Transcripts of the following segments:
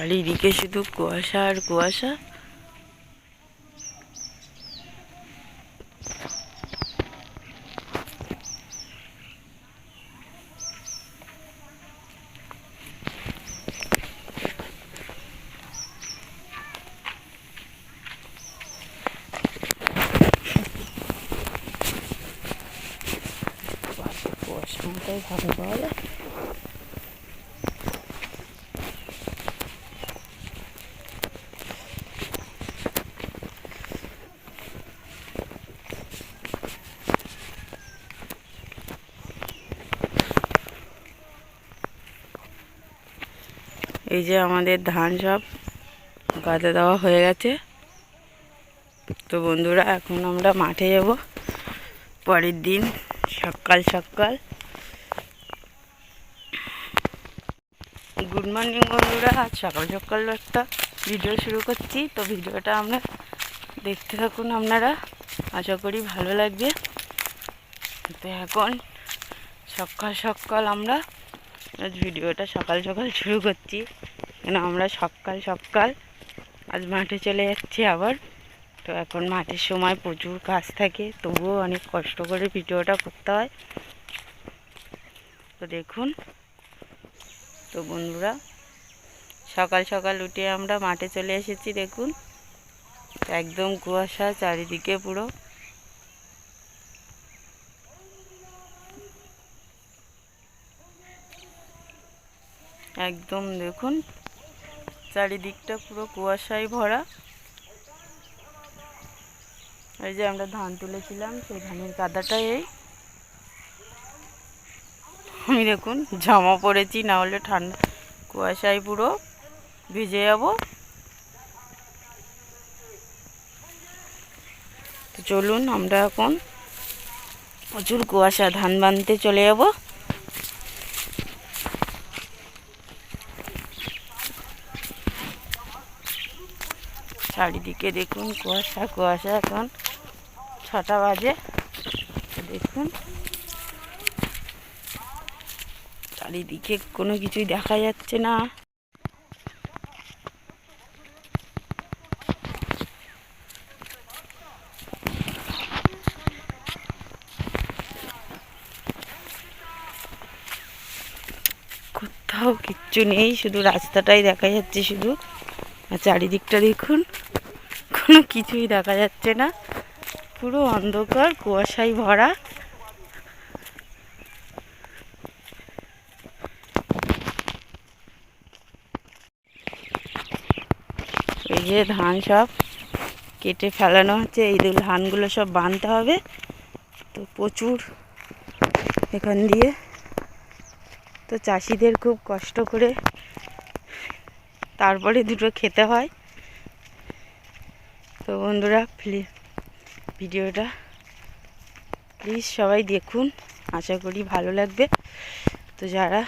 চারিদিকে শুধু কুয়াশা আর কুয়াশা। কুয়াশা মতোই ভালো পাওয়া যায়। এই যে আমাদের ধান সব গাদা দেওয়া হয়ে গেছে। তো বন্ধুরা, এখন আমরা মাঠে যাব পরের দিন সকাল সকাল। গুড মর্নিং বন্ধুরা, আজ সকাল সকাল একটা ভিডিও শুরু করছি। তো ভিডিওটা আমরা দেখতে থাকুন আপনারা, আশা করি ভালো লাগবে। তো এখন সকাল সকাল আমরা আজ ভিডিওটা সকাল সকাল শুরু করছি, কেন আমরা সকাল সকাল আজ মাঠে চলে যাচ্ছি আবার। তো এখন মাঠের সময় প্রচুর কাজ থাকে, তবুও অনেক কষ্ট করে ভিডিওটা করতে হয়। তো দেখুন। তো বন্ধুরা, সকাল সকাল উঠে আমরা মাঠে চলে এসেছি। দেখুন একদম কুয়াশা চারিদিকে পুরো। একদম দেখুন চারিদিকটা পুরো কুয়াশায় ভরা। এই যে আমরা ধান তুলেছিলাম, সেই ধানের কাদাটা এই। আমি দেখুন জামা পরেছি, না হলে ঠান্ডা কুয়াশায় পুরো ভিজে যাব। তো চলুন, আমরা এখন প্রচুর কুয়াশা ধান বানতে চলে যাব। চারিদিকে দেখুন কুয়াশা কুয়াশা। এখন 6টা বাজে। দেখুন চারিদিকে কোনো কিছুই দেখা যাচ্ছে না। কোথাও কিচ্ছু নেই, শুধু রাস্তাটাই দেখা যাচ্ছে শুধু। আর চারিদিকটা দেখুন, কোনো কিছুই দেখা যাচ্ছে না, পুরো অন্ধকার কুয়াশায় ভরা। এই যে ধান সব কেটে ফেলানো হচ্ছে, এই ধানগুলো সব বাঁধতে হবে। তো প্রচুর এখান দিয়ে, তো চাষিদের খুব কষ্ট করে তারপরে দুটো খেতে হয়। তো বন্ধুরা, ভিডিওটা প্লিজ সবাই দেখুন, আশা করি ভালো লাগবে। তো যারা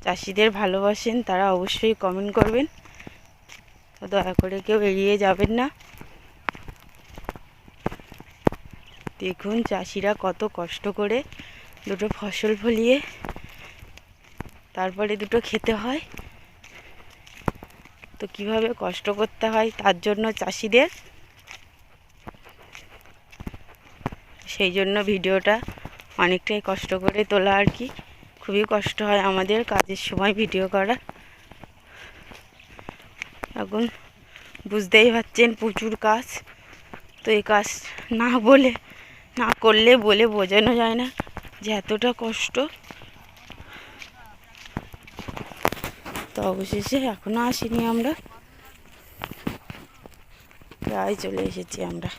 চাষিদের ভালোবাসেন তারা অবশ্যই কমেন্ট করবেন, তো দয়া করে কেউ এড়িয়ে যাবেন না। দেখুন চাষিরা কত কষ্ট করে দুটো ফসল ফলিয়ে তারপরে দুটো খেতে হয়। তো কিভাবে কষ্ট করতে হয় তার জন্য চাষিদের, সেই জন্য ভিডিওটা অনেকটাই কষ্ট করে তোলা আর কি। খুবই কষ্ট হয় আমাদের কাজের সময় ভিডিও করা। এখন বুঝতেই পারছেন প্রচুর কাজ। তো এই কাজ না করলে বলে বোঝানো যায় না যে এতটা কষ্ট। তো অবশেষে এখনও আসিনি, আমরা প্রায় চলে এসেছি আমরা।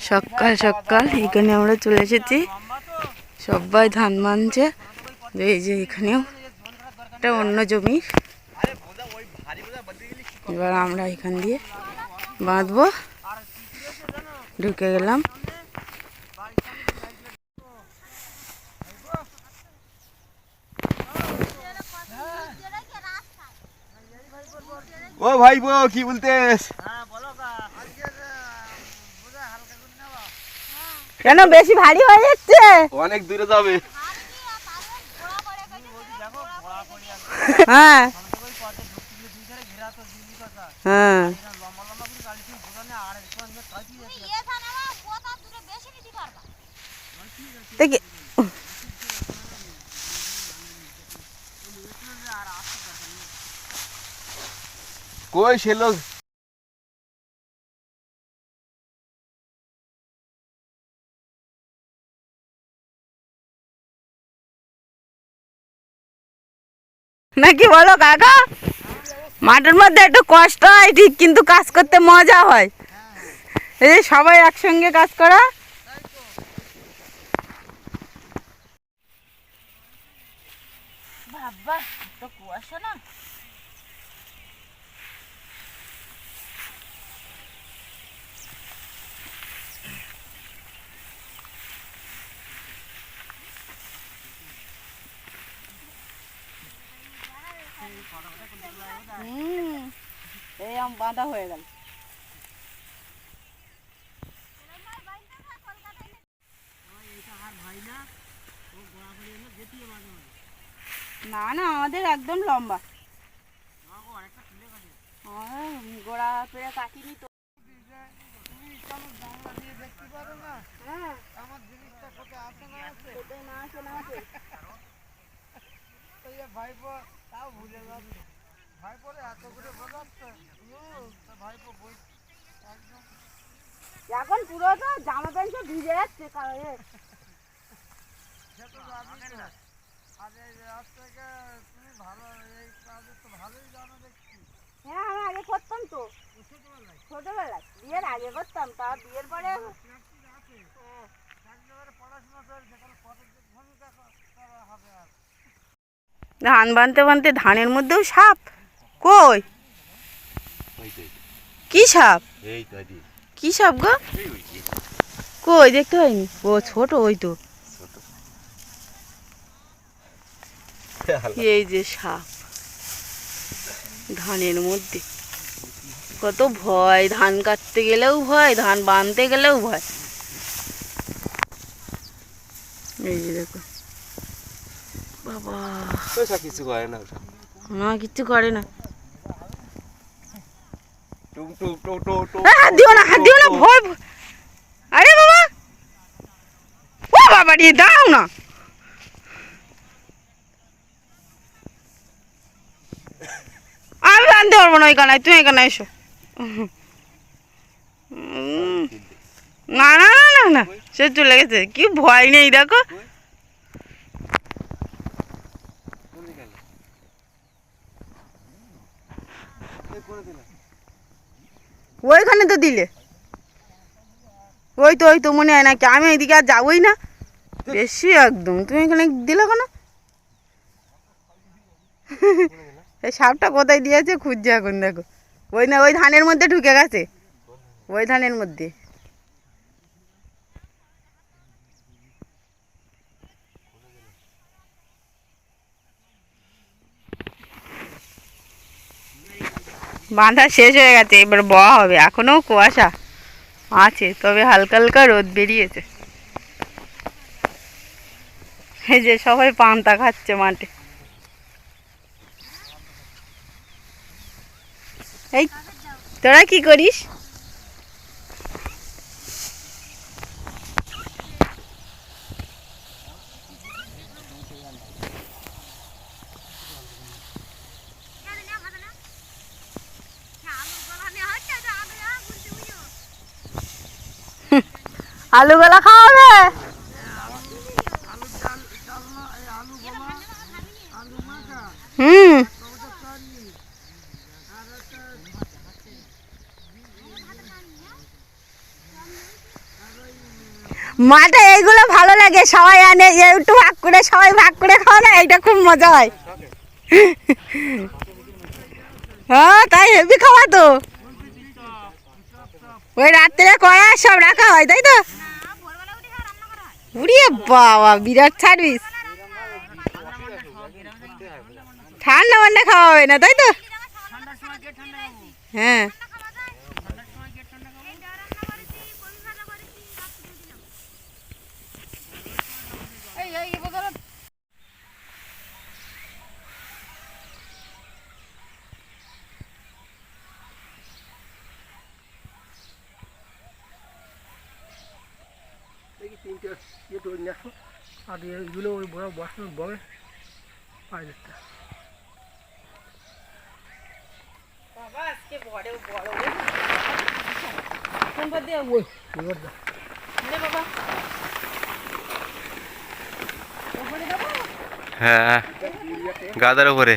সকাল সকাল এখানে আমরা চলে এসেছি, সবাই ধান বানছে। এই যে এখানেও একটা অন্য জমি, এবার আমরা এখান দিয়ে বাঁধবো। ঢুকে গেলাম। ও ভাই বো কি বলতেস? কেন বেশি ভারী হয়ে যাচ্ছে? অনেক দূরে যাবে। হ্যাঁ হ্যাঁ দেখি কই সে লোক? নাকি বলো কাকা? মাঠের মধ্যে একটু কষ্ট হয় ঠিক, কিন্তু কাজ করতে মজা হয়। এই যে সবাই একসঙ্গে কাজ করা। বাবা তো কুয়াশা না। এই আম বাঁধা হয়ে গেল। না না আমাদের একদম লম্বা, গোড়া পেড়ে কাটিনি তো। এখন পুরো তো জামা প্যান্ট সব ভিজে যাচ্ছে। হ্যাঁ আমি আগে করতাম তো, ছোটবেলায় বিয়ের আগে করতাম, তা বিয়ের পরে ধান বানতে বানতে ধানের মধ্যেও সাপ। কই কি সাপ? কি সাপ গো? কই দেখতে হয়নি। ও ছোট, ওই তো এই যে সাপ ধানের মধ্যে। কত ভয়, ধান কাটতে গেলেও ভয়, ধান বানতে গেলেও ভয়। এই যে দেখো বাবা, কিছু করে না, না কিচ্ছু করে না। হাত দিও না, হাত দিও না, ভয়। আরে বাবা, ও বাবা রে, দাও না। আমি আনতে পারবো না ওইখানে, তুমি এখানে এসো। না না না না না, সে চলে গেছে। কি ভয় নেই দেখো। ওইখানে তো দিলে, ওই তো ওই তো মনে হয় নাকি। আমি এইদিকে আর যাবোই না বেশি একদম। তুমি এখানে দিলে কেন? এই সাপটা কোথায় দিয়েছে খুঁজছে এখন, দেখো। ওই না, ওই ধানের মধ্যে ঢুকে গেছে, ওই ধানের মধ্যে। বাঁধা শেষ হয়ে গেছে, এবার বওয়া হবে। এখনো কুয়াশা আছে, তবে হালকা হালকা রোদ বেরিয়েছে। এই যে সবাই পান্তা খাচ্ছে মাঠে। এই তোরা কি করিস? আলু গোলা খাওয়াবে? হুম, মাঠে এইগুলো ভালো লাগে, সবাই আনে একটু ভাগ করে, সবাই ভাগ করে খাওয়া না, এইটা খুব মজা হয়। হ্যাঁ তাই হেভি খাওয়া তো। ওই রাত্রে করা সব রাখা হয়, তাই তো? উড়িয়ে বাবা, বিরাট সার্ভিস। ঠান্ডা মান্ডা খাওয়া হবে না, তাই তো? হ্যাঁ একটু নিয়ে আসো আর এইগুলো ওই বড় বসানোর বড় পাই যাচ্ছে বাবা আজকে বড় বড় ওই এবার দা বাবা হ্যাঁ গাদার উপরে